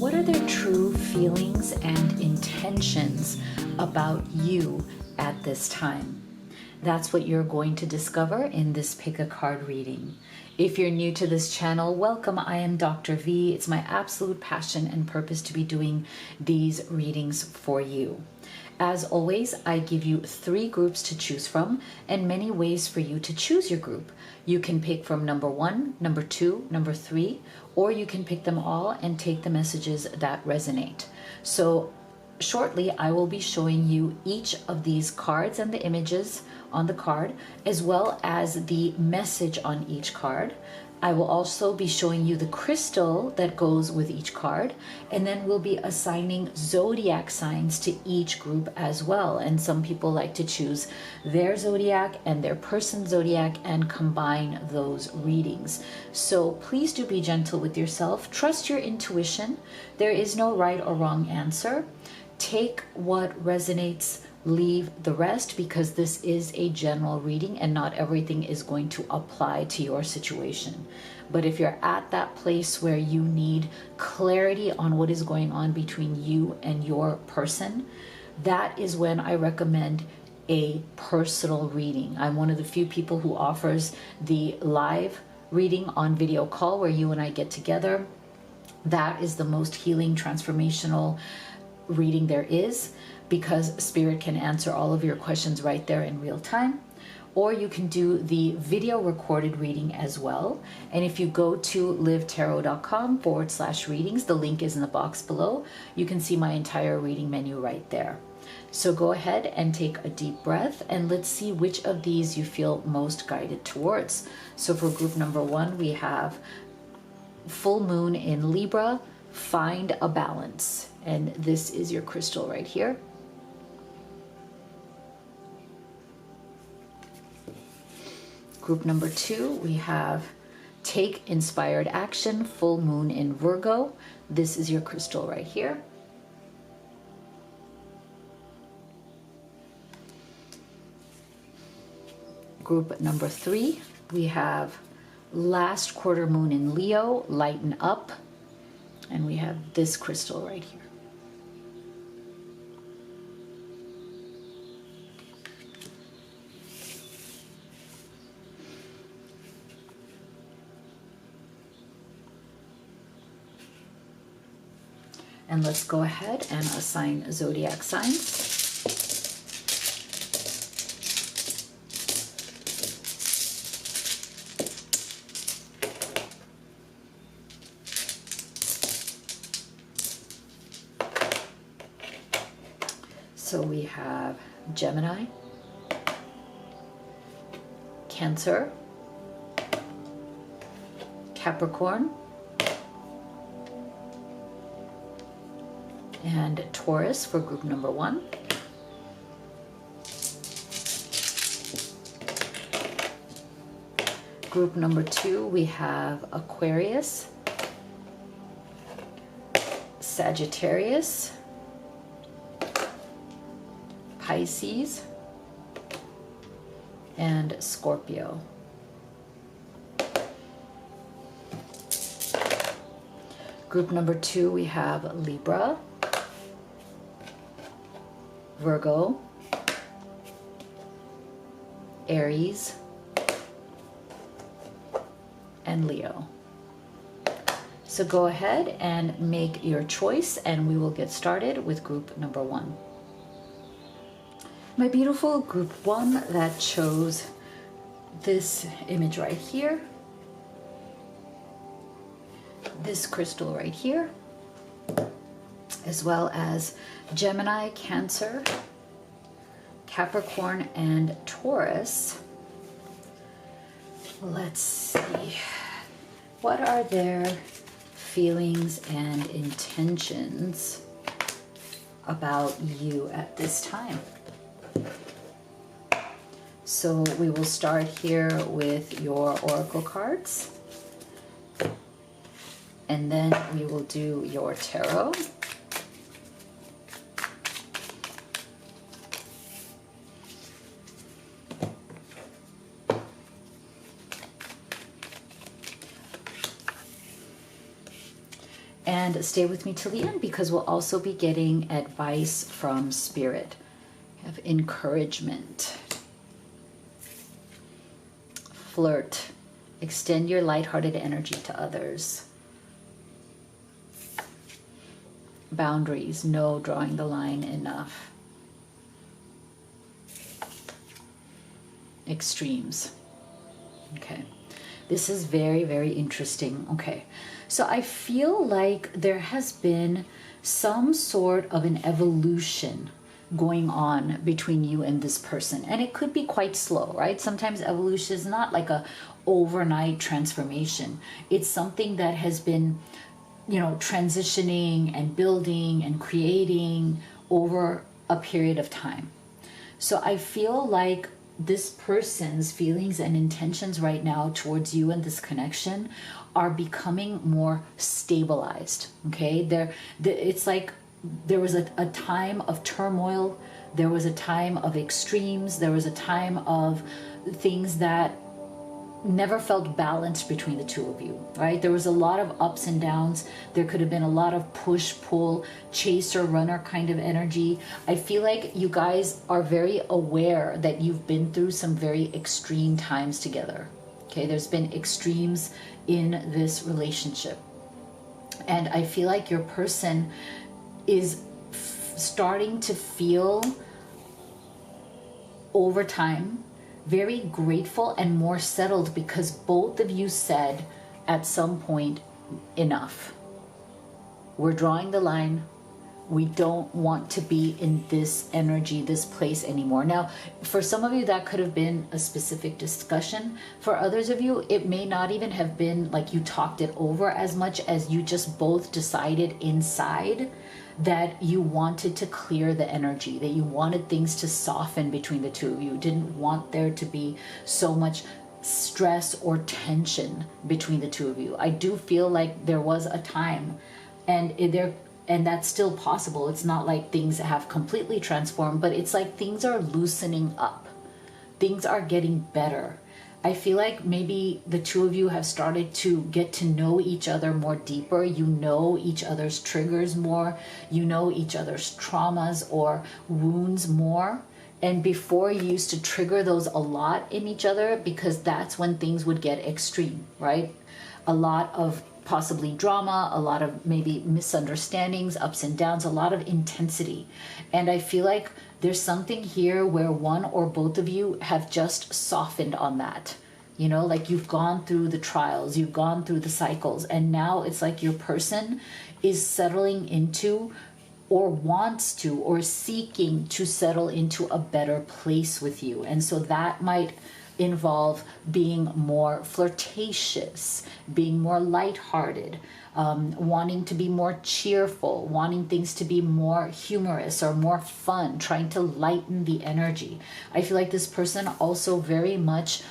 What are their true feelings and intentions about you at this time? That's what you're going to discover in this pick a card reading. If you're new to this channel, welcome. I am Dr. V. It's my absolute passion and purpose to be doing these readings for you. As always, I give you 3 groups to choose from and many ways for you to choose your group. You can pick from number 1, number 2, number 3, or you can pick them all and take the messages that resonate. So shortly, I will be showing you each of these cards and the images on the card, as well as the message on each card. I will also be showing you the crystal that goes with each card, and then we'll be assigning zodiac signs to each group as well. And some people like to choose their zodiac and their person's zodiac and combine those readings. So please do be gentle with yourself. Trust your intuition. There is no right or wrong answer. Take what resonates, leave the rest, because this is a general reading and not everything is going to apply to your situation. But if you're at that place where you need clarity on what is going on between you and your person, that is when I recommend a personal reading. I'm one of the few people who offers the live reading on video call where you and I get together. That is the most healing, transformational reading there is, because Spirit can answer all of your questions right there in real time. Or you can do the video recorded reading as well. And if you go to livetarot.com/readings, the link is in the box below. You can see my entire reading menu right there. So go ahead and take a deep breath and let's see which of these you feel most guided towards. So for group number 1, we have full moon in Libra, find a balance. And this is your crystal right here. Group number 2, we have take inspired action, full moon in Virgo. This is your crystal right here. Group number 3, we have last quarter moon in Leo, lighten up. And we have this crystal right here. And let's go ahead and assign zodiac signs. So we have Gemini, Cancer, Capricorn, and Taurus for group number 1. Group number 2, we have Aquarius, Sagittarius, Pisces, and Scorpio. Group number 2, we have Libra, Virgo, Aries, and Leo. So go ahead and make your choice and we will get started with group number 1. My beautiful group 1 that chose this image right here, this crystal right here, as well as Gemini, Cancer, Capricorn, and Taurus. Let's see. What are their feelings and intentions about you at this time? So we will start here with your oracle cards, and then we will do your tarot. And stay with me till the end, because we'll also be getting advice from Spirit. We have encouragement. Flirt. Extend your lighthearted energy to others. Boundaries. No, drawing the line, enough. Extremes. Okay. This is very, very interesting. Okay. So I feel like there has been some sort of an evolution going on between you and this person. And it could be quite slow, right? Sometimes evolution is not like a overnight transformation. It's something that has been, you know, transitioning and building and creating over a period of time. So I feel like this person's feelings and intentions right now towards you and this connection are becoming more stabilized. Okay, it's like there was a time of turmoil, there was a time of extremes, there was a time of things that never felt balanced between the two of you, right? There was a lot of ups and downs. There could have been a lot of push, pull, chaser, runner kind of energy. I feel like you guys are very aware that you've been through some very extreme times together. Okay, there's been extremes in this relationship. And I feel like your person is starting to feel over time very grateful and more settled, because both of you said at some point, enough. We're drawing the line. We don't want to be in this energy, this place anymore. Now, for some of you, that could have been a specific discussion. For others of you, it may not even have been like you talked it over as much as you just both decided inside that you wanted to clear the energy, that you wanted things to soften between the two of you. Didn't want there to be so much stress or tension between the two of you. I do feel like there was a time, and that's still possible. It's not like things have completely transformed, but it's like things are loosening up. Things are getting better. I feel like maybe the two of you have started to get to know each other more deeper. You know each other's triggers more. You know each other's traumas or wounds more. And before, you used to trigger those a lot in each other, because that's when things would get extreme, right? A lot of possibly drama, a lot of maybe misunderstandings, ups and downs, a lot of intensity. And I feel like there's something here where one or both of you have just softened on that. You know, like you've gone through the trials, you've gone through the cycles, and now it's like your person is settling into, or wants to, or seeking to settle into a better place with you. And so that might involve being more flirtatious, being more lighthearted, wanting to be more cheerful, wanting things to be more humorous or more fun, trying to lighten the energy. I feel like this person also very much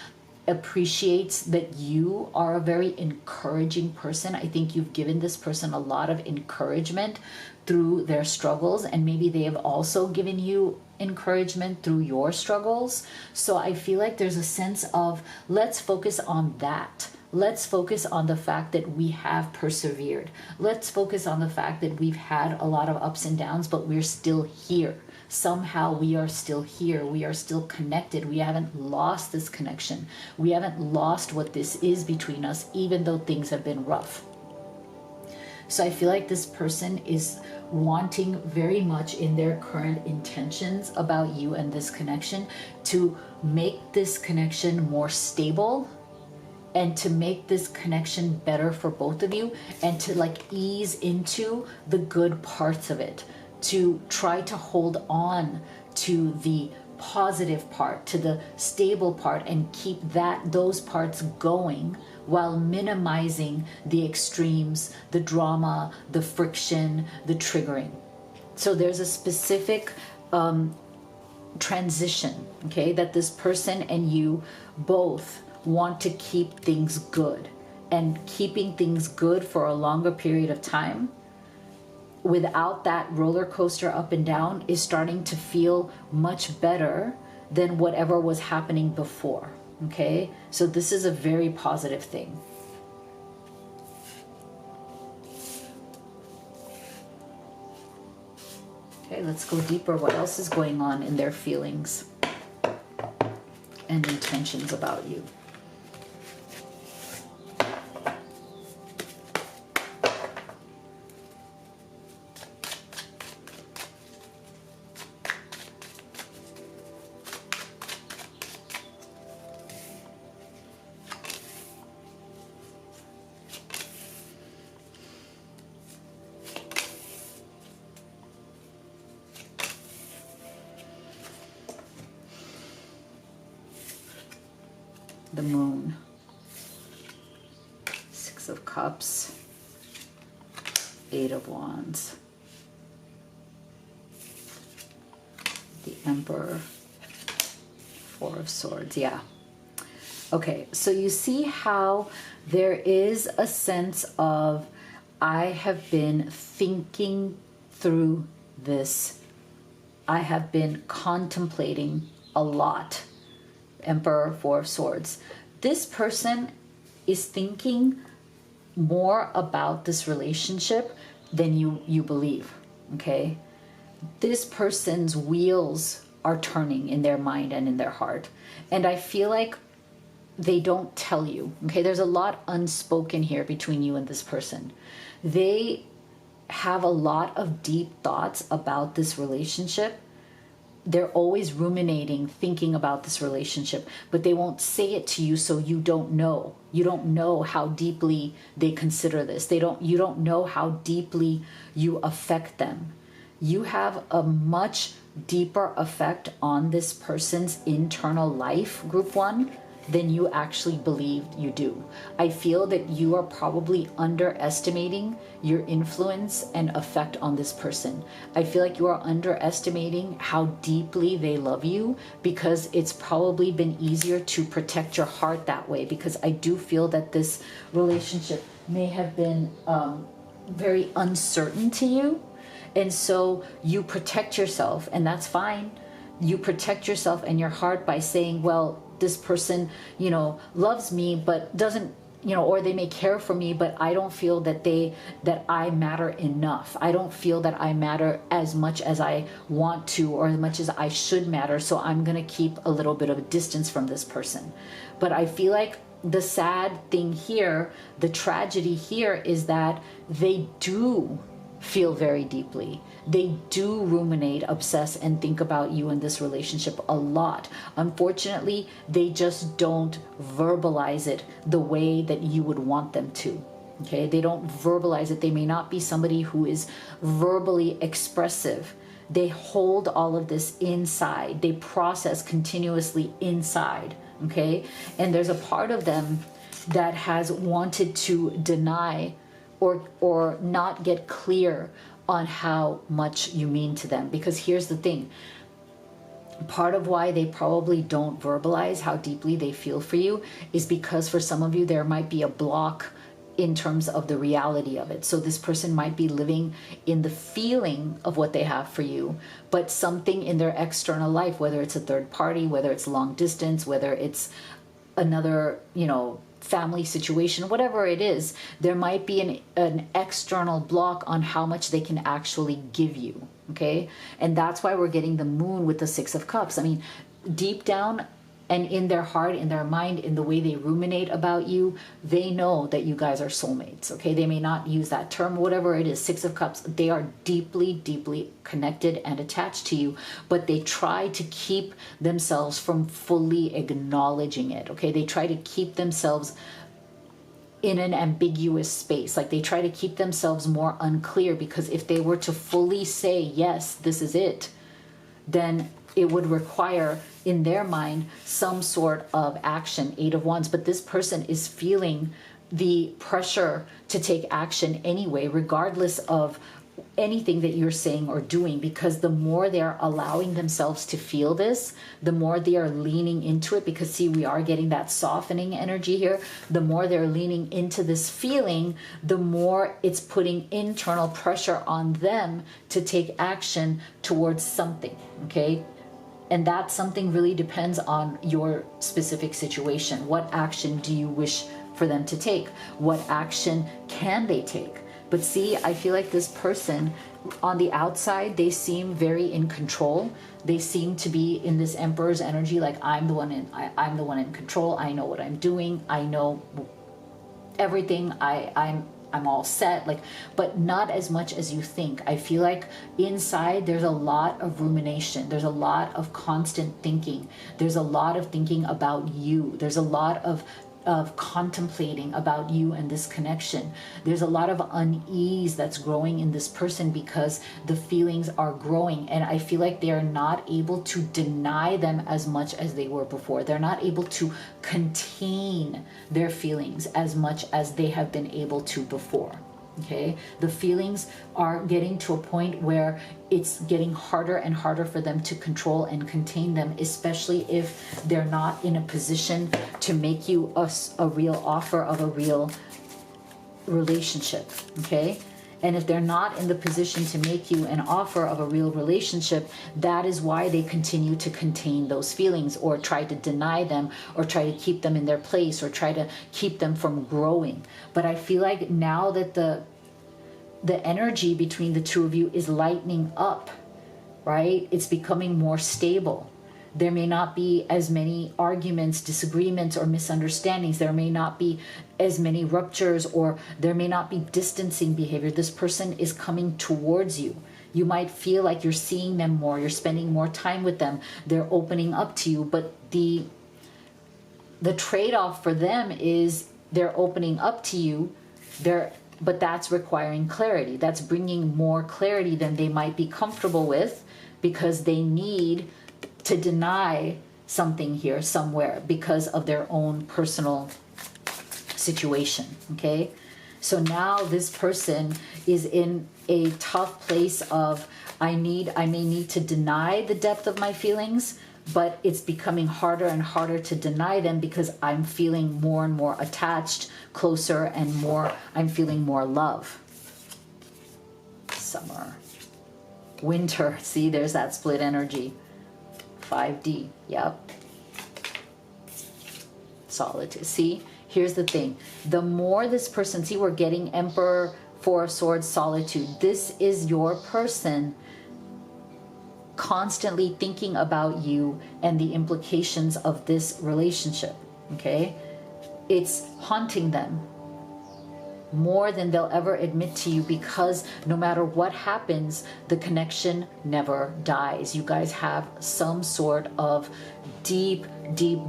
appreciates that you are a very encouraging person. I think you've given this person a lot of encouragement through their struggles, and maybe they have also given you encouragement through your struggles. So I feel like there's a sense of, let's focus on that. Let's focus on the fact that we have persevered. Let's focus on the fact that we've had a lot of ups and downs, but we're still here. Somehow we are still here. We are still connected. We haven't lost this connection. We haven't lost what this is between us, even though things have been rough. So I feel like this person is wanting very much in their current intentions about you and this connection to make this connection more stable, and to make this connection better for both of you, and to like ease into the good parts of it, to try to hold on to the positive part, to the stable part, and keep those parts going while minimizing the extremes, the drama, the friction, the triggering. So there's a specific transition, okay, that this person and you both want to keep things good, and keeping things good for a longer period of time without that roller coaster up and down is starting to feel much better than whatever was happening before. Okay, so this is a very positive thing. Okay, let's go deeper. What else is going on in their feelings and intentions about you? The Moon, Six of Cups, Eight of Wands, the Emperor, Four of Swords. Yeah. Okay, so you see how there is a sense of, I have been thinking through this. I have been contemplating a lot. Emperor, Four of Swords. This person is thinking more about this relationship than you believe, okay? This person's wheels are turning in their mind and in their heart. And I feel like they don't tell you, okay? There's a lot unspoken here between you and this person. They have a lot of deep thoughts about this relationship. They're always ruminating, thinking about this relationship, but they won't say it to you, so you don't know. You don't know how deeply they consider this. You don't know how deeply you affect them. You have a much deeper effect on this person's internal life, group one, than you actually believed you do. I feel that you are probably underestimating your influence and effect on this person. I feel like you are underestimating how deeply they love you, because it's probably been easier to protect your heart that way, because I do feel that this relationship may have been very uncertain to you. And so you protect yourself, and that's fine. You protect yourself and your heart by saying, well, this person, loves me, but doesn't, or they may care for me, but I don't feel that I matter enough. I don't feel that I matter as much as I want to, or as much as I should matter. So I'm going to keep a little bit of a distance from this person. But I feel like the sad thing here, the tragedy here, is that they do feel very deeply. They do ruminate, obsess, and think about you in this relationship a lot. Unfortunately, they just don't verbalize it the way that you would want them to. Okay, they don't verbalize it. They may not be somebody who is verbally expressive. They hold all of this inside. They process continuously inside. Okay, and there's a part of them that has wanted to deny or not get clear on how much you mean to them. Because here's the thing, part of why they probably don't verbalize how deeply they feel for you is because for some of you there might be a block in terms of the reality of it. So this person might be living in the feeling of what they have for you, but something in their external life, whether it's a third party, whether it's long distance, whether it's another, family situation, whatever it is, there might be an external block on how much they can actually give you. Okay, and that's why we're getting the Moon with the Six of Cups. I mean, deep down and in their heart, in their mind, in the way they ruminate about you, they know that you guys are soulmates. Okay, they may not use that term, whatever it is, Six of Cups, they are deeply, deeply connected and attached to you, but they try to keep themselves from fully acknowledging it. Okay, they try to keep themselves in an ambiguous space. Like they try to keep themselves more unclear, because if they were to fully say, yes, this is it, then it would require in their mind some sort of action. Eight of Wands. But this person is feeling the pressure to take action anyway, regardless of anything that you're saying or doing, because the more they're allowing themselves to feel this, the more they are leaning into it. Because see, we are getting that softening energy here. The more they're leaning into this feeling, the more it's putting internal pressure on them to take action towards something. Okay, and that something really depends on your specific situation. What action do you wish for them to take? What action can they take? But see, I feel like this person on the outside, they seem very in control. They seem to be in this Emperor's energy, like I'm the one in control. I know what I'm doing. I know everything. I'm all set, like, but not as much as you think. I feel like inside there's a lot of rumination. There's a lot of constant thinking. There's a lot of thinking about you. There's a lot of contemplating about you and this connection. There's a lot of unease that's growing in this person because the feelings are growing, and I feel like they are not able to deny them as much as they were before. They're not able to contain their feelings as much as they have been able to before. Okay, the feelings are getting to a point where it's getting harder and harder for them to control and contain them, especially if they're not in a position to make you a real offer of a real relationship. Okay, and if they're not in the position to make you an offer of a real relationship, that is why they continue to contain those feelings, or try to deny them, or try to keep them in their place, or try to keep them from growing. But I feel like now that the energy between the two of you is lightening up, right? It's becoming more stable. There may not be as many arguments, disagreements, or misunderstandings. There may not be as many ruptures, or there may not be distancing behavior. This person is coming towards you. You might feel like you're seeing them more, you're spending more time with them, they're opening up to you, but the trade-off for them is they're opening up to you, but that's requiring clarity. That's bringing more clarity than they might be comfortable with, because they need to deny something here somewhere because of their own personal situation. Okay, so now this person is in a tough place of I may need to deny the depth of my feelings, but it's becoming harder and harder to deny them because I'm feeling more and more attached, closer, and more, I'm feeling more love. Summer, winter, see, there's that split energy. 5D, yep. Solitude, see, here's the thing. The more this person, see, we're getting Emperor, Four of Swords, Solitude. This is your person constantly thinking about you and the implications of this relationship, okay? It's haunting them more than they'll ever admit to you, because no matter what happens, the connection never dies. You guys have some sort of deep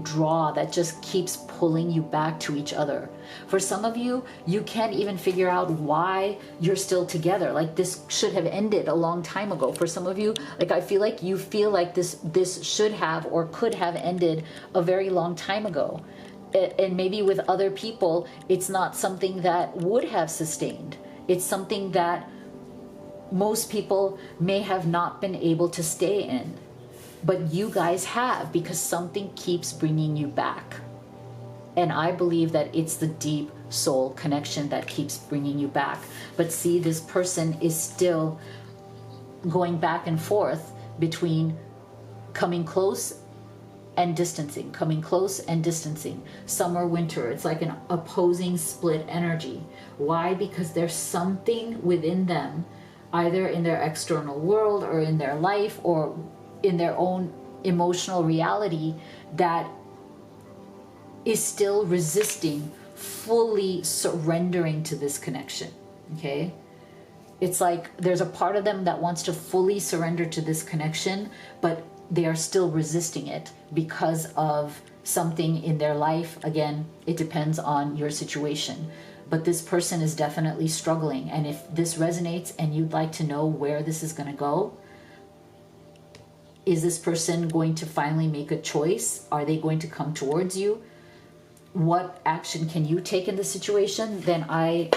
draw that just keeps pulling you back to each other. For some of you, you can't even figure out why you're still together. Like, this should have ended a long time ago. For some of you, like, I feel like you feel like this should have or could have ended a very long time ago. And maybe with other people, it's not something that would have sustained. It's something that most people may have not been able to stay in. But you guys have, because something keeps bringing you back. And I believe that it's the deep soul connection that keeps bringing you back. But see, this person is still going back and forth between coming close and distancing, coming close and distancing. Summer, winter, it's like an opposing split energy. Why? Because there's something within them, either in their external world or in their life or in their own emotional reality, that is still resisting fully surrendering to this connection. Okay, it's like there's a part of them that wants to fully surrender to this connection, but they are still resisting it because of something in their life. Again, it depends on your situation, but this person is definitely struggling. And if this resonates and you'd like to know where this is going to go, is this person going to finally make a choice? Are they going to come towards you? What action can you take in the situation? Then I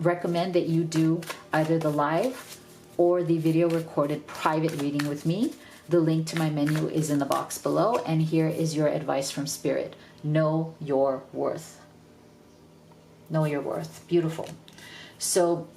recommend that you do either the live or the video recorded private reading with me. The link to my menu is in the box below, and here is your advice from Spirit. Know your worth. Know your worth. Beautiful. So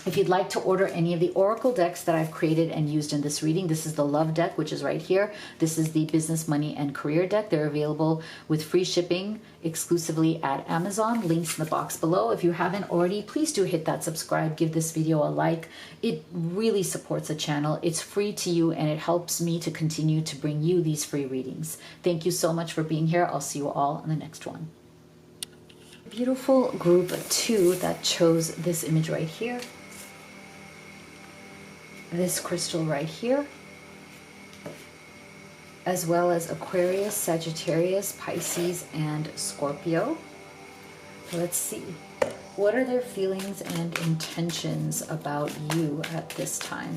If you'd like to order any of the oracle decks that I've created and used in this reading, this is the love deck, which is right here. This is the business, money, and career deck. They're available with free shipping exclusively at Amazon. Links in the box below. If you haven't already, please do hit that subscribe, give this video a like. It really supports the channel. It's free to you and it helps me to continue to bring you these free readings. Thank you so much for being here. I'll see you all in the next one. Beautiful group 2 that chose this image right here. This crystal right here, as well as Aquarius, Sagittarius, Pisces, and Scorpio. Let's see. What are their feelings and intentions about you at this time?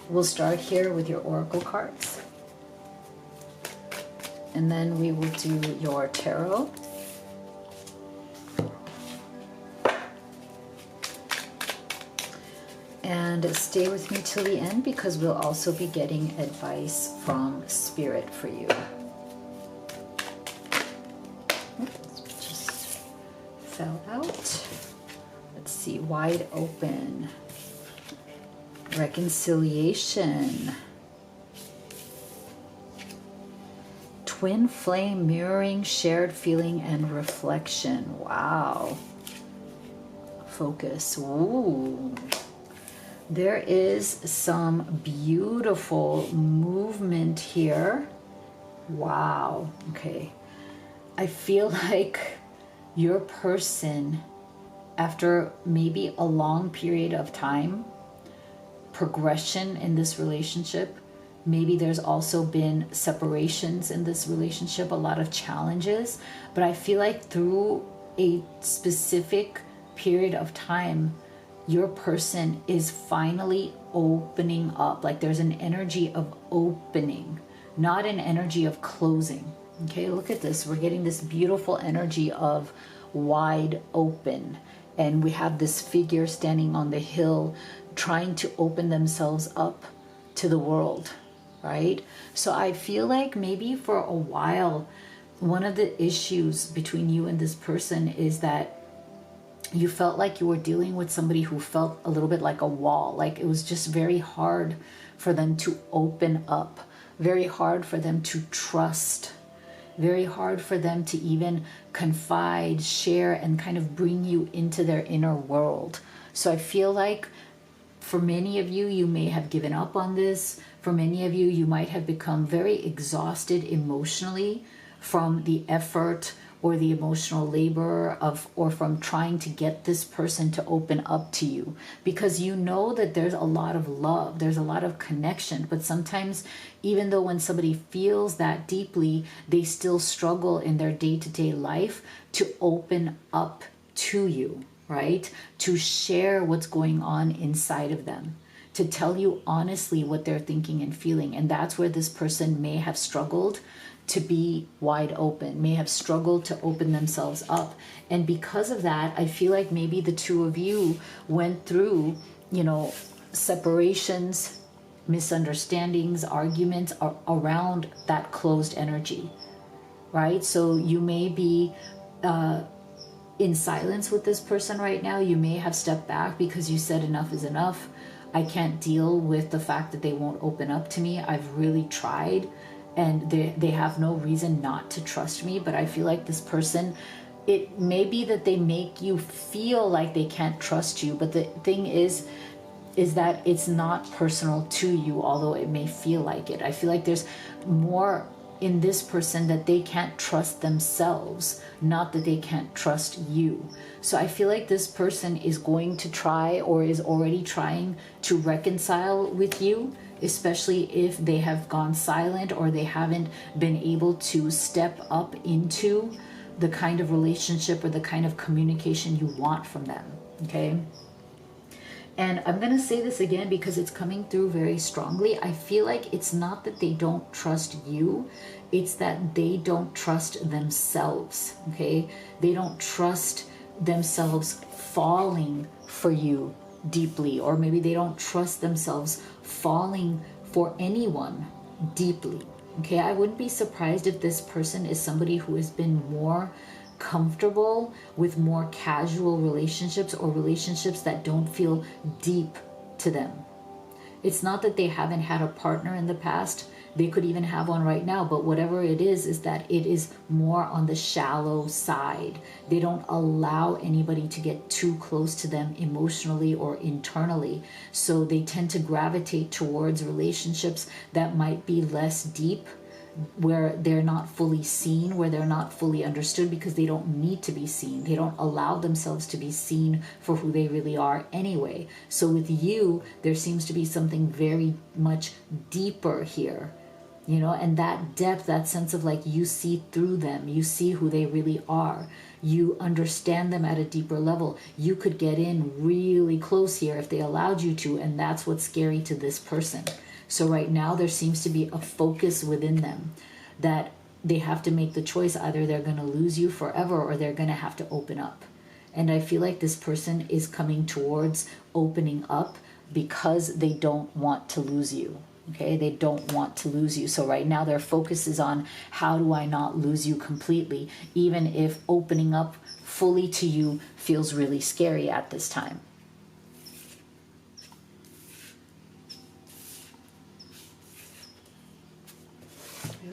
We'll start here with your oracle cards. And then we will do your tarot. And stay with me till the end because we'll also be getting advice from Spirit for you. Oops, just fell out. Let's see, wide open. Reconciliation. Twin flame mirroring, shared feeling and reflection. Wow. Focus. Ooh. There is some beautiful movement here. Wow. Okay. I feel like your person, after maybe a long period of time, progression in this relationship, maybe there's also been separations in this relationship, a lot of challenges, but I feel like through a specific period of time, your person is finally opening up. Like there's an energy of opening, not an energy of closing. Okay, look at this. We're getting this beautiful energy of wide open. And we have this figure standing on the hill trying to open themselves up to the world, right? So I feel like maybe for a while, one of the issues between you and this person is that you felt like you were dealing with somebody who felt a little bit like a wall. Like it was just very hard for them to open up, very hard for them to trust, very hard for them to even confide, share, and kind of bring you into their inner world. So I feel like for many of you, you may have given up on this. For many of you, you might have become very exhausted emotionally from the effort or the emotional labor of, or from trying to get this person to open up to you, because you know that there's a lot of love, there's a lot of connection, but sometimes even though when somebody feels that deeply, they still struggle in their day-to-day life to open up to you, right? To share what's going on inside of them, to tell you honestly what they're thinking and feeling. And that's where this person may have struggled to be wide open, may have struggled to open themselves up. And because of that, I feel like maybe the two of you went through, you know, separations, misunderstandings, arguments around that closed energy, right? So you may be in silence with this person right now. You may have stepped back because you said enough is enough. I can't deal with the fact that they won't open up to me. I've really tried. And they have no reason not to trust me. But I feel like this person, it may be that they make you feel like they can't trust you. But the thing is that it's not personal to you, although it may feel like it. I feel like there's more in this person that they can't trust themselves, not that they can't trust you. So I feel like this person is going to try, or is already trying, to reconcile with you, especially if they have gone silent or they haven't been able to step up into the kind of relationship or the kind of communication you want from them, okay? And I'm going to say this again because it's coming through very strongly. I feel like it's not that they don't trust you, it's that they don't trust themselves, okay? They don't trust themselves falling for you deeply, or maybe they don't trust themselves falling for anyone deeply, okay? I wouldn't be surprised if this person is somebody who has been more comfortable with more casual relationships or relationships that don't feel deep to them. It's not that they haven't had a partner in the past. They could even have one right now, but whatever it is that it is more on the shallow side. They don't allow anybody to get too close to them emotionally or internally. So they tend to gravitate towards relationships that might be less deep, where they're not fully seen, where they're not fully understood, because they don't need to be seen. They don't allow themselves to be seen for who they really are anyway. So with you, there seems to be something very much deeper here, you know, and that depth, that sense of like you see through them, you see who they really are, you understand them at a deeper level. You could get in really close here if they allowed you to, and that's what's scary to this person. So right now there seems to be a focus within them that they have to make the choice. Either they're going to lose you forever or they're going to have to open up. And I feel like this person is coming towards opening up because they don't want to lose you. Okay, they don't want to lose you. So right now their focus is on, how do I not lose you completely, even if opening up fully to you feels really scary at this time.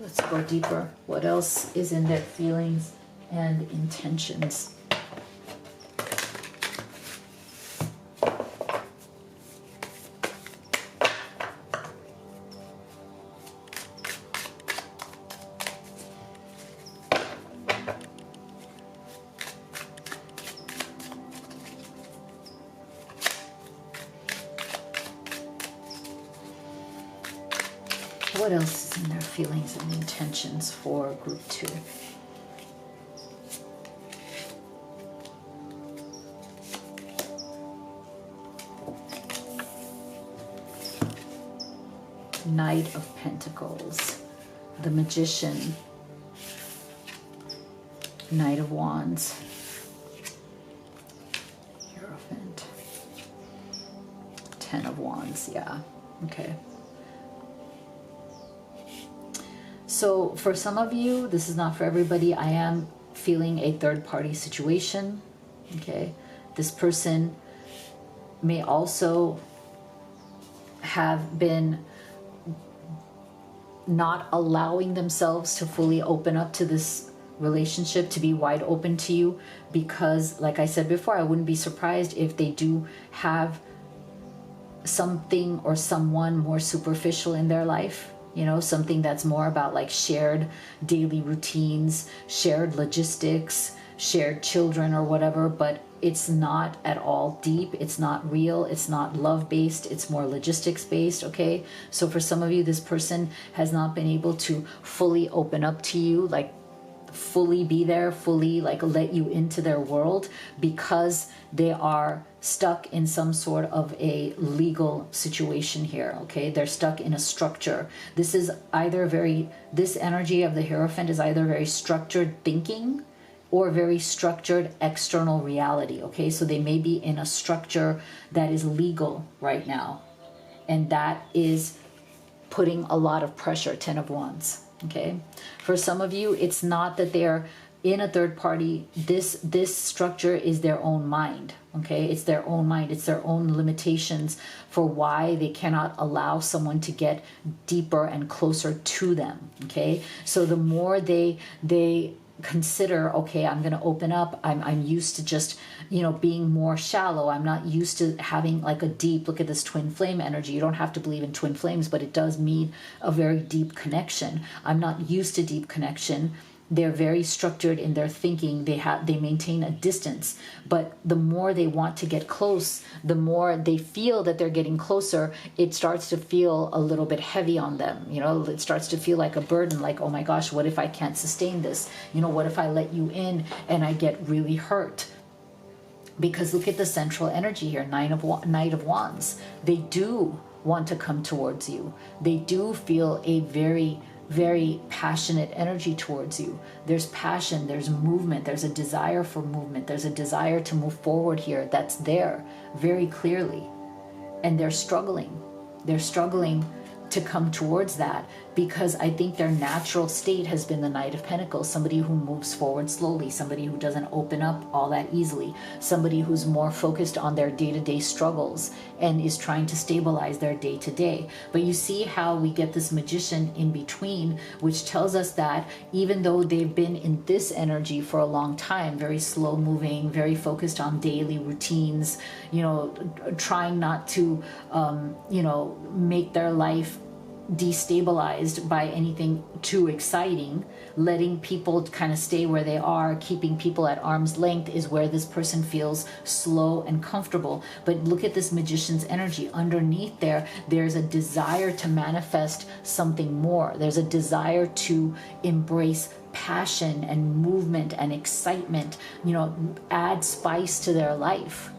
Let's go deeper. What else is in their feelings and intentions? What else is in their feelings and intentions for group 2? Knight of Pentacles, the Magician, Knight of Wands, Hierophant, Ten of Wands, yeah, okay. So for some of you, this is not for everybody, I am feeling a third-party situation, okay? This person may also have been not allowing themselves to fully open up to this relationship, to be wide open to you, because like I said before, I wouldn't be surprised if they do have something or someone more superficial in their life. You know, something that's more about like shared daily routines, shared logistics, shared children or whatever, but it's not at all deep. It's not real. It's not love-based. It's more logistics-based, okay? So for some of you, this person has not been able to fully open up to you, like fully be there, fully like let you into their world, because they are stuck in some sort of a legal situation here, okay? They're stuck in a structure. This is either this energy of the Hierophant is either very structured thinking or very structured external reality, okay? So they may be in a structure that is legal right now, and that is putting a lot of pressure. Ten of Wands, okay? For some of you, it's not that they're in a third party. This structure is their own mind, okay? It's their own mind. It's their own limitations for why they cannot allow someone to get deeper and closer to them, okay? So the more they consider, okay, I'm going to open up, I'm used to just, you know, being more shallow. I'm not used to having like a deep, look at this twin flame energy. You don't have to believe in twin flames, but it does mean a very deep connection. I'm not used to deep connection. They're very structured in their thinking. They maintain a distance, but the more they want to get close, the more they feel that they're getting closer, it starts to feel a little bit heavy on them. You know, it starts to feel like a burden, like, oh my gosh, what if I can't sustain this? You know, what if I let you in and I get really hurt? Because look at the central energy here, Knight of Wands. They do want to come towards you. They do feel a very passionate energy towards you. There's passion, there's movement, there's a desire for movement, there's a desire to move forward here that's there very clearly. And they're struggling to come towards that, because I think their natural state has been the Knight of Pentacles, somebody who moves forward slowly, somebody who doesn't open up all that easily, somebody who's more focused on their day-to-day struggles and is trying to stabilize their day-to-day. But you see how we get this Magician in between, which tells us that even though they've been in this energy for a long time, very slow moving, very focused on daily routines, you know, trying not to you know, make their life destabilized by anything too exciting, letting people kind of stay where they are, keeping people at arm's length, is where this person feels slow and comfortable. But look at this Magician's energy. Underneath there, there's a desire to manifest something more. There's a desire to embrace passion and movement and excitement, you know, add spice to their life.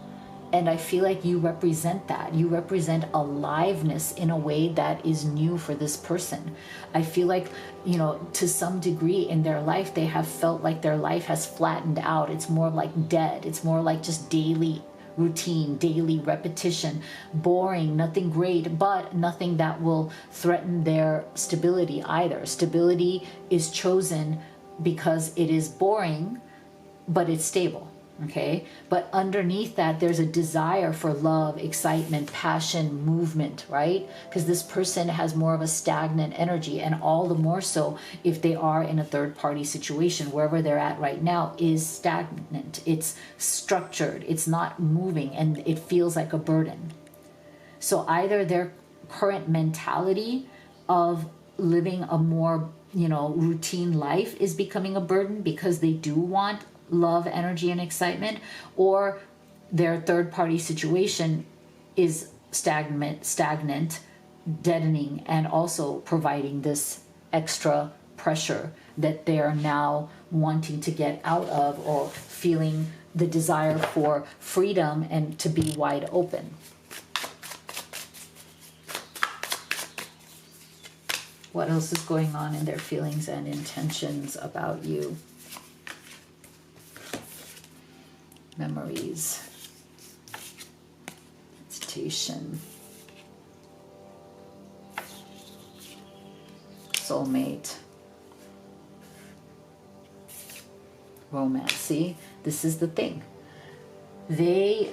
And I feel like you represent that. You represent aliveness in a way that is new for this person. I feel like, you know, to some degree in their life, they have felt like their life has flattened out. It's more like dead. It's more like just daily routine, daily repetition, boring, nothing great, but nothing that will threaten their stability either. Stability is chosen because it is boring, but it's stable. Okay, but underneath that, there's a desire for love, excitement, passion, movement, right? Because this person has more of a stagnant energy, and all the more so if they are in a third-party situation. Wherever they're at right now is stagnant. It's structured. It's not moving, and it feels like a burden. So either their current mentality of living a more, you know, routine life is becoming a burden because they do want love, energy, and excitement, or their third-party situation is stagnant, deadening, and also providing this extra pressure that they are now wanting to get out of, or feeling the desire for freedom and to be wide open. What else is going on in their feelings and intentions about you? Memories, hesitation, soulmate, romance. See, this is the thing. This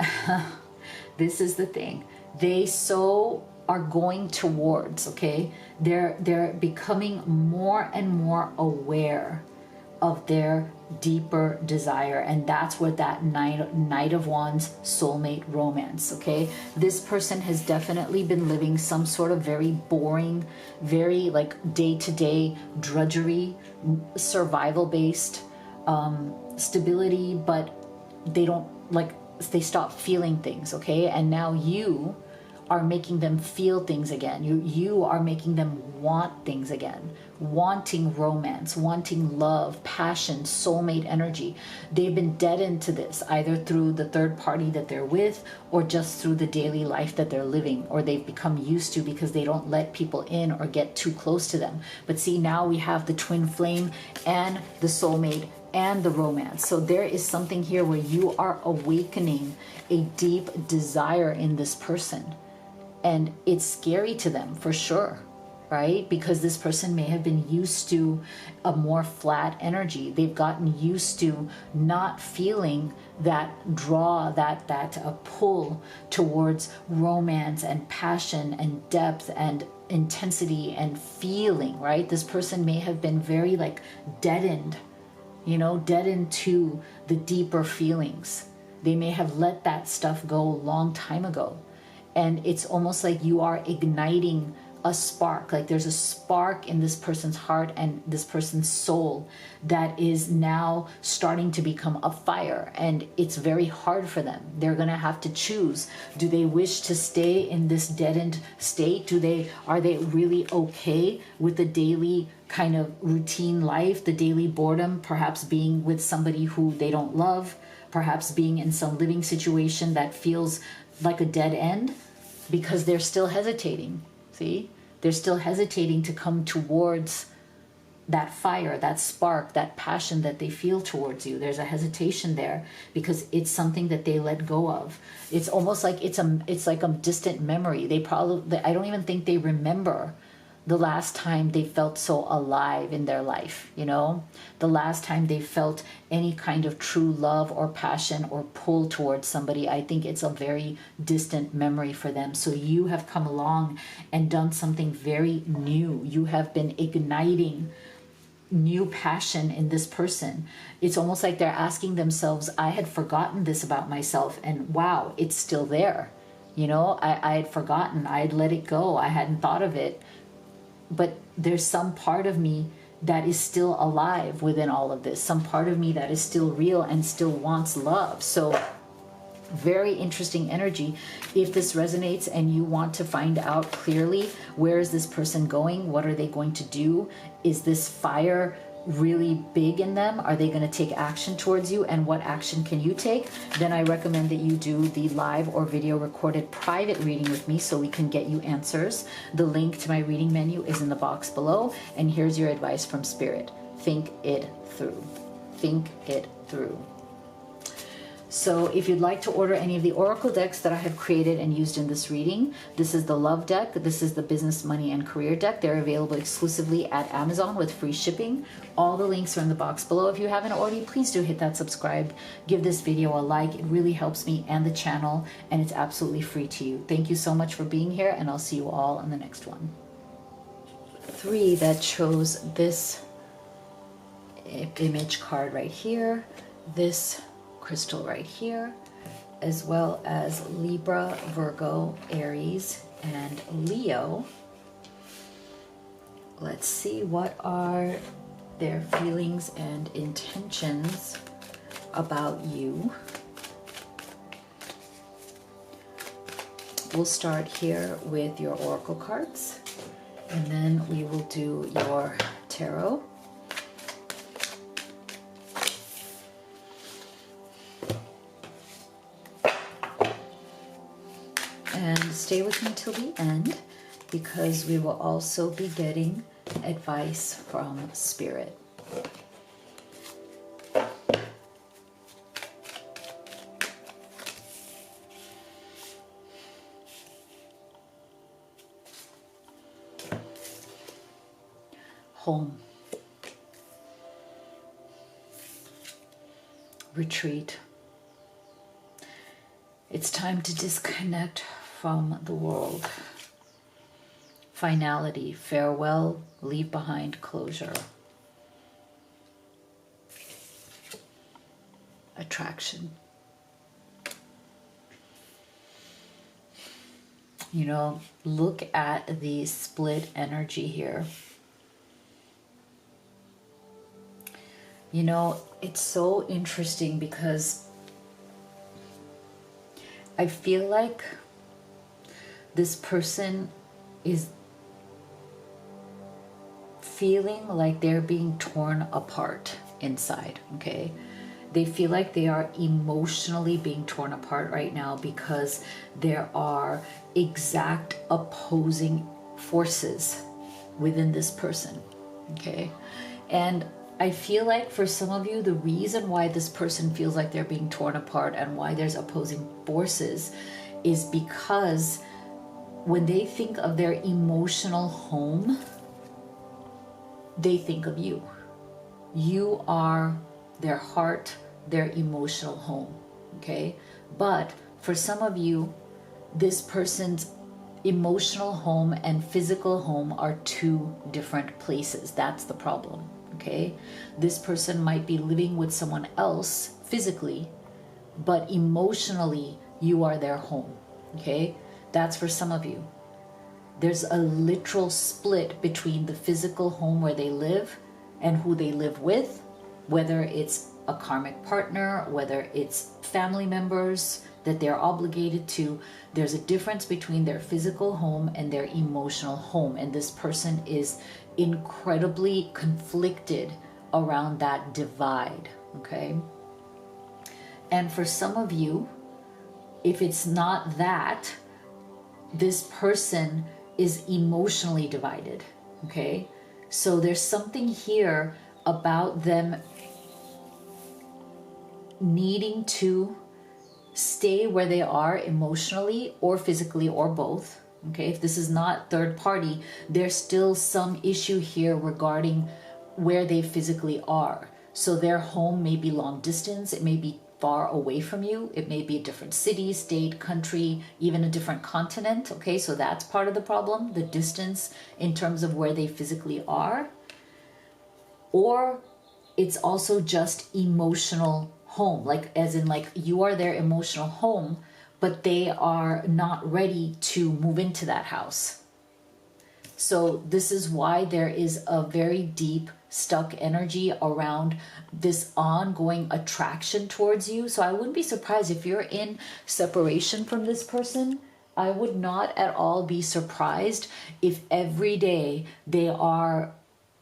is the thing. They so are going towards, okay? They're becoming more and more aware of their deeper desire, and that's what that Knight of Wands, soulmate, romance. Okay, this person has definitely been living some sort of very boring, very like day-to-day drudgery, survival based stability, but they don't like, they stop feeling things. Okay, and now you are making them feel things again. You are making them want things again, wanting romance, wanting love, passion, soulmate energy. They've been deadened to this either through the third party that they're with, or just through the daily life that they're living, or they've become used to because they don't let people in or get too close to them. But see, now we have the twin flame and the soulmate and the romance. So there is something here where you are awakening a deep desire in this person. And it's scary to them for sure, right? Because this person may have been used to a more flat energy. They've gotten used to not feeling that draw, that pull towards romance and passion and depth and intensity and feeling, right? This person may have been very like deadened, you know, deadened to the deeper feelings. They may have let that stuff go a long time ago. And it's almost like you are igniting a spark. Like there's a spark in this person's heart and this person's soul that is now starting to become a fire. And it's very hard for them. They're going to have to choose. Do they wish to stay in this deadened state? Are they really okay with the daily kind of routine life, the daily boredom, perhaps being with somebody who they don't love, perhaps being in some living situation that feels like a dead end, because they're still hesitating. See, they're still hesitating to come towards that fire, that spark, that passion that they feel towards you. There's a hesitation there because it's something that they let go of. It's almost like it's like a distant memory. I don't even think they remember the last time they felt so alive in their life, you know, the last time they felt any kind of true love or passion or pull towards somebody. I think it's a very distant memory for them. So you have come along and done something very new. You have been igniting new passion in this person. It's almost like they're asking themselves, I had forgotten this about myself, and wow, it's still there. You know, I had forgotten, I had let it go, I hadn't thought of it. But there's some part of me that is still alive within all of this, some part of me that is still real and still wants love. So very interesting energy. If this resonates and you want to find out clearly, where is this person going? What are they going to do? Is this fire really big in them? Are they going to take action towards you? And what action can you take? Then I recommend that you do the live or video recorded private reading with me so we can get you answers. The link to my reading menu is in the box below. And here's your advice from Spirit. Think it through. Think it through. So if you'd like to order any of the oracle decks that I have created and used in this reading, this is the love deck, this is the business, money, and career deck. They're available exclusively at Amazon with free shipping. All the links are in the box below. If you haven't already, please do hit that subscribe. Give this video a like. It really helps me and the channel, and it's absolutely free to you. Thank you so much for being here, and I'll see you all on the next one. 3 that chose this image card right here, this crystal right here, as well as Libra, Virgo, Aries, and Leo. Let's see, what are their feelings and intentions about you? We'll start here with your oracle cards, and then we will do your tarot. And stay with me till the end, because we will also be getting advice from Spirit. Home. Retreat. It's time to disconnect from the world. Finality, farewell, leave behind closure. Attraction. You know, look at the split energy here. You know, it's so interesting because I feel like this person is feeling like they're being torn apart inside, okay? They feel like they are emotionally being torn apart right now because there are exact opposing forces within this person, okay? And I feel like for some of you, the reason why this person feels like they're being torn apart and why there's opposing forces is because when they think of their emotional home, they think of you. You are their heart, their emotional home, okay? But for some of you, this person's emotional home and physical home are two different places. That's the problem, okay? This person might be living with someone else physically, but emotionally, you are their home, okay? That's for some of you. There's a literal split between the physical home where they live and who they live with, whether it's a karmic partner, whether it's family members that they're obligated to. There's a difference between their physical home and their emotional home, and this person is incredibly conflicted around that divide, okay? And for some of you, if it's not that, this person is emotionally divided, okay? So there's something here about them needing to stay where they are emotionally or physically or both, Okay, if this is not third party, there's still some issue here regarding where they physically are. So their home may be long distance, it may be far away from you, it may be a different city, state, country, even a different continent. Okay, so that's part of the problem, the distance in terms of where they physically are. Or it's also just emotional home, like as in like you are their emotional home, but they are not ready to move into that house. So this is why there is a very deep stuck energy around this ongoing attraction towards you. So I wouldn't be surprised if you're in separation from this person. I would not at all be surprised if every day they are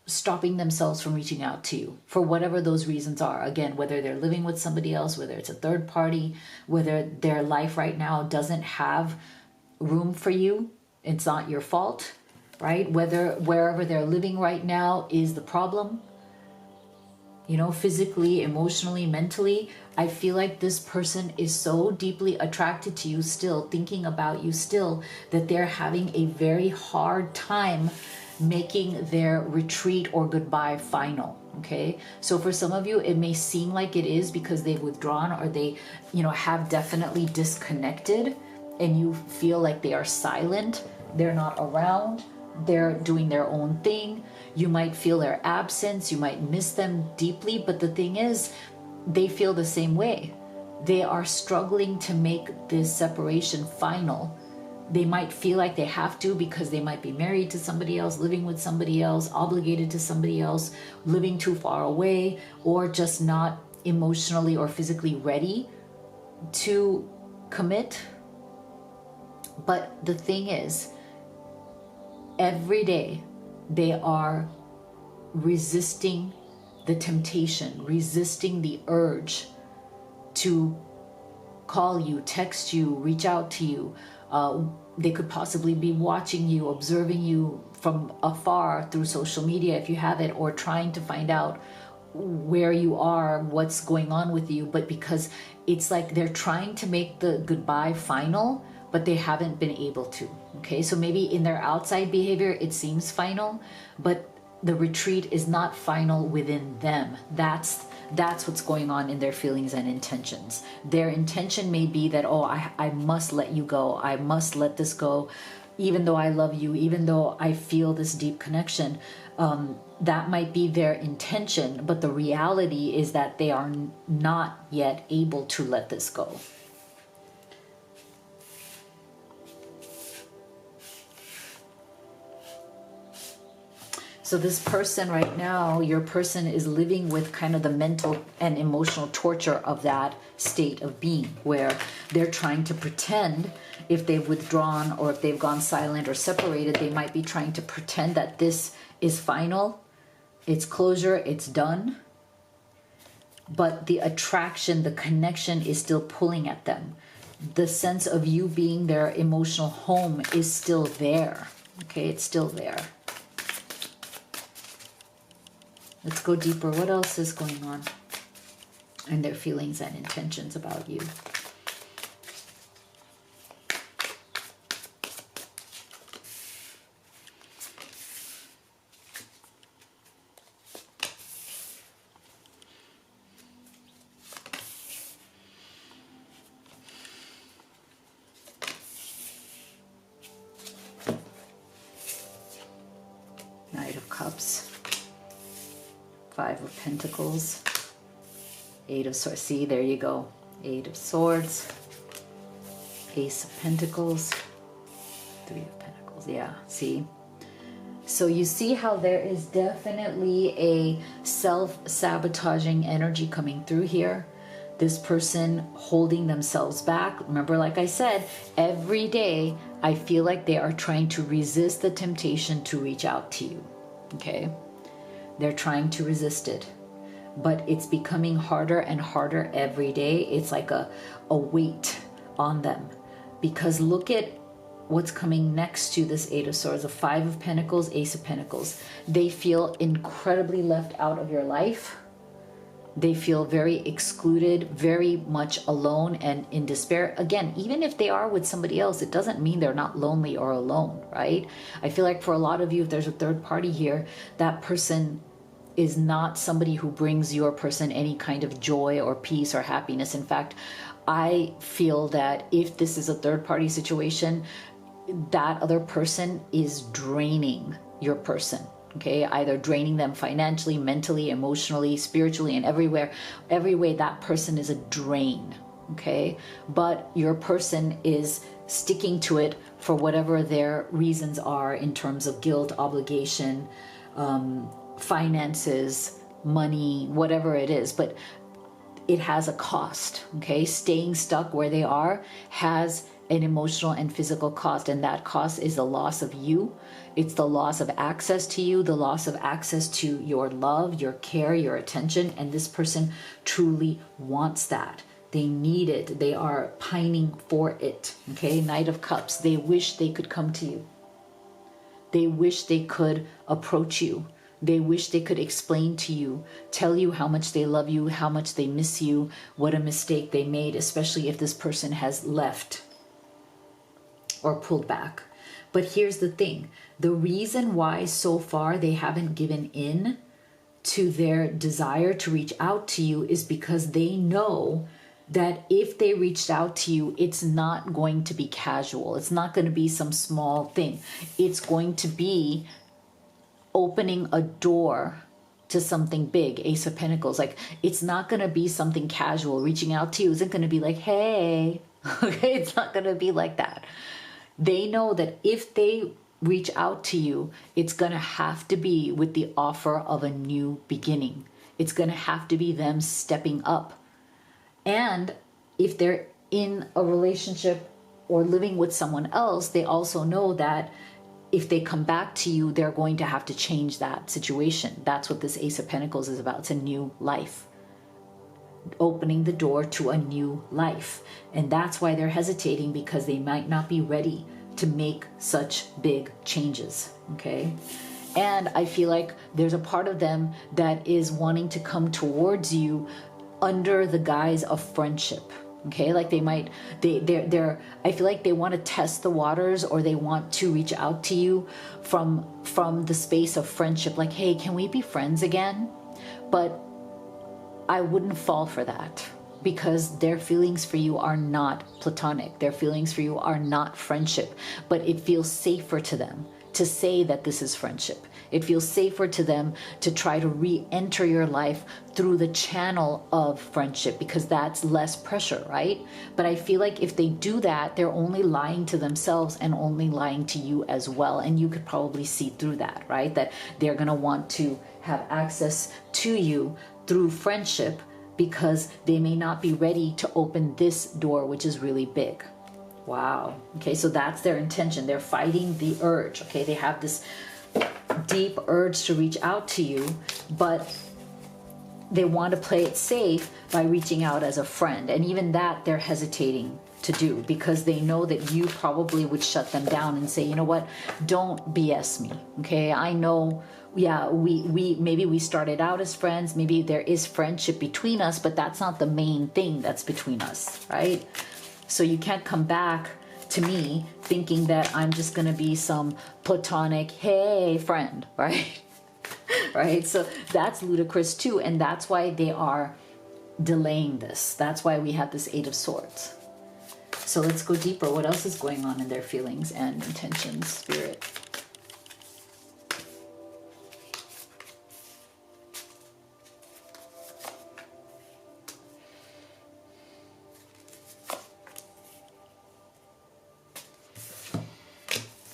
stopping themselves from reaching out to you for whatever those reasons are. Again, whether they're living with somebody else, whether it's a third party, whether their life right now doesn't have room for you, it's not your fault, right? Whether wherever they're living right now is the problem, you know, physically, emotionally, mentally. I feel like this person is so deeply attracted to you still, thinking about you still, that they're having a very hard time making their retreat or goodbye final. Okay, so for some of you it may seem like it is because they've withdrawn, or they, you know, have definitely disconnected, and you feel like they are silent, they're not around, they're doing their own thing. You might feel their absence, you might miss them deeply, but the thing is, they feel the same way. They are struggling to make this separation final. They might feel like they have to because they might be married to somebody else, living with somebody else, obligated to somebody else, living too far away, or just not emotionally or physically ready to commit. But the thing is, every day they are resisting the temptation, resisting the urge to call you, text you, reach out to you. They could possibly be watching you, observing you from afar through social media if you have it, or trying to find out where you are, what's going on with you. But because it's like they're trying to make the goodbye final, but they haven't been able to. Okay, so maybe in their outside behavior it seems final, but the retreat is not final within them. That's what's going on in their feelings and intentions. Their intention may be that, oh, I must let you go. I must let this go, even though I love you, even though I feel this deep connection. That might be their intention, but the reality is that they are not yet able to let this go. So this person right now, your person is living with kind of the mental and emotional torture of that state of being, where they're trying to pretend, if they've withdrawn or if they've gone silent or separated, they might be trying to pretend that this is final, it's closure, it's done. But the attraction, the connection is still pulling at them. The sense of you being their emotional home is still there. Okay, it's still there. Let's go deeper. What else is going on in their feelings and intentions about you? Knight of Cups. Five of Pentacles, Eight of Swords. See, there you go. Eight of Swords, Ace of Pentacles, Three of Pentacles. Yeah, see? So you see how there is definitely a self-sabotaging energy coming through here. This person holding themselves back. Remember, like I said, every day I feel like they are trying to resist the temptation to reach out to you. Okay? They're trying to resist it, but it's becoming harder and harder every day. It's like a weight on them, because look at what's coming next to this Eight of Swords, the Five of Pentacles, Ace of Pentacles. They feel incredibly left out of your life. They feel very excluded, very much alone and in despair. Again, even if they are with somebody else, it doesn't mean they're not lonely or alone, right? I feel like for a lot of you, if there's a third party here, that person is not somebody who brings your person any kind of joy or peace or happiness. In fact, I feel that if this is a third party situation, that other person is draining your person. Okay, either draining them financially, mentally, emotionally, spiritually, and everywhere, every way that person is a drain. Okay, but your person is sticking to it for whatever their reasons are in terms of guilt, obligation, finances, money, whatever it is. But it has a cost. Okay, staying stuck where they are has an emotional and physical cost, and that cost is the loss of you. It's the loss of access to you, the loss of access to your love, your care, your attention, and this person truly wants that. They need it. They are pining for it. Okay, Knight of Cups. They wish they could come to you. They wish they could approach you. They wish they could explain to you, tell you how much they love you, how much they miss you, what a mistake they made, especially if this person has left or pulled back. But here's the thing. The reason why so far they haven't given in to their desire to reach out to you is because they know that if they reached out to you, it's not going to be casual. It's not going to be some small thing. It's going to be opening a door to something big. Ace of Pentacles. Like, it's not going to be something casual. Reaching out to you isn't going to be like, hey. Okay, it's not going to be like that. They know that if they reach out to you, it's going to have to be with the offer of a new beginning. It's going to have to be them stepping up. And if they're in a relationship or living with someone else, they also know that if they come back to you, they're going to have to change that situation. That's what this Ace of Pentacles is about. It's a new life. Opening the door to a new life. And that's why they're hesitating, because they might not be ready to make such big changes. Okay. And I feel like there's a part of them that is wanting to come towards you under the guise of friendship. Okay, like they're I feel like they want to test the waters, or they want to reach out to you from the space of friendship, like, hey, can we be friends again? But I wouldn't fall for that, because their feelings for you are not platonic. Their feelings for you are not friendship, but it feels safer to them to say that this is friendship. It feels safer to them to try to re-enter your life through the channel of friendship, because that's less pressure, right? But I feel like if they do that, they're only lying to themselves and only lying to you as well. And you could probably see through that, right? That they're going to want to have access to you through friendship, because they may not be ready to open this door, which is really big. Wow. Okay, so that's their intention. They're fighting the urge. Okay, they have this deep urge to reach out to you, but they want to play it safe by reaching out as a friend. And even that they're hesitating to do, because they know that you probably would shut them down and say, you know what, don't BS me. Okay, I know, yeah, we maybe we started out as friends, maybe there is friendship between us, but that's not the main thing that's between us, right? So you can't come back to me thinking that I'm just going to be some platonic, hey, friend, right? Right? So that's ludicrous too. And that's why they are delaying this. That's why we have this Eight of Swords. So let's go deeper. What else is going on in their feelings and intentions, Spirit?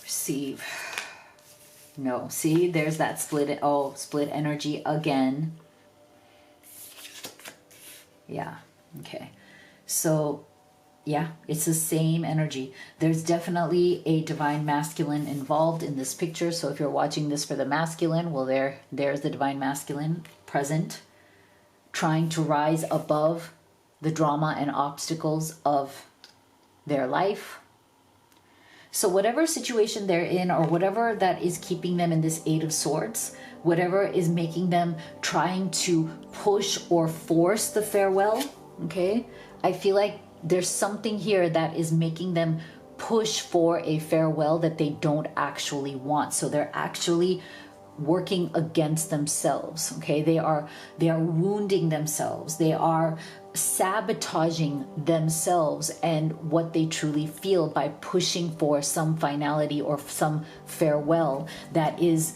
Receive. No, see, there's that split. Oh, split energy again. Yeah, okay. So, yeah, it's the same energy. There's definitely a divine masculine involved in this picture. So if you're watching this for the masculine, well, there's the divine masculine present, trying to rise above the drama and obstacles of their life. So whatever situation they're in, or whatever that is keeping them in this Eight of Swords, whatever is making them trying to push or force the farewell, okay? I feel like there's something here that is making them push for a farewell that they don't actually want. So they're actually working against themselves, okay? They are wounding themselves. They are sabotaging themselves and what they truly feel by pushing for some finality or some farewell that is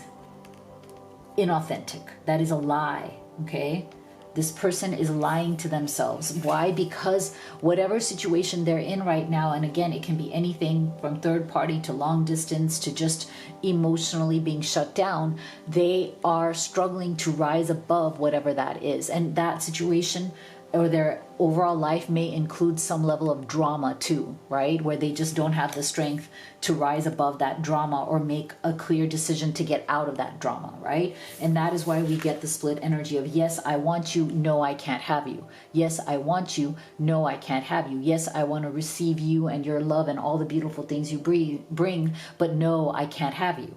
inauthentic, that is a lie, okay? This person is lying to themselves. Why? Because whatever situation they're in right now, and again, it can be anything from third party to long distance to just emotionally being shut down, they are struggling to rise above whatever that is. And that situation or their overall life may include some level of drama too, right? Where they just don't have the strength to rise above that drama or make a clear decision to get out of that drama, right? And that is why we get the split energy of, yes, I want you, no, I can't have you. Yes, I want you, no, I can't have you. Yes, I want to receive you and your love and all the beautiful things you bring, but no, I can't have you.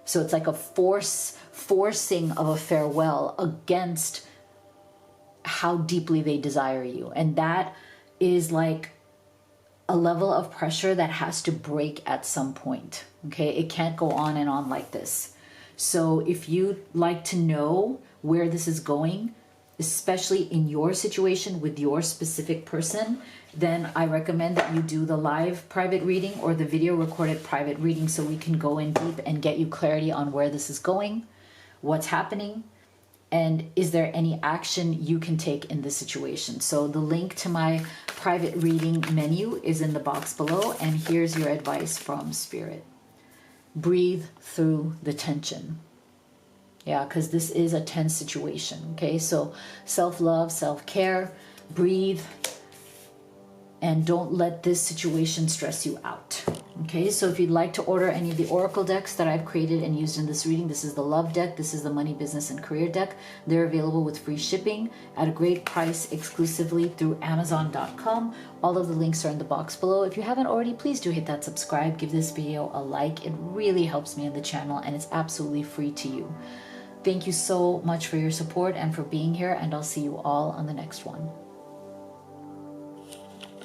So it's like a forcing of a farewell against how deeply they desire you. And that is like a level of pressure that has to break at some point. Okay, it can't go on and on like this. So if you'd like to know where this is going, especially in your situation with your specific person, then I recommend that you do the live private reading or the video recorded private reading, so we can go in deep and get you clarity on where this is going, what's happening, and is there any action you can take in this situation. So the link to my private reading menu is in the box below, and here's your advice from Spirit. Breathe through the tension. Yeah, because this is a tense situation, okay? So self-love, self-care, breathe, and don't let this situation stress you out. Okay, so if you'd like to order any of the oracle decks that I've created and used in this reading, this is the love deck, this is the money, business, and career deck. They're available with free shipping at a great price exclusively through Amazon.com. All of the links are in the box below. If you haven't already, please do hit that subscribe, give this video a like. It really helps me in the channel, and it's absolutely free to you. Thank you so much for your support and for being here, and I'll see you all on the next one.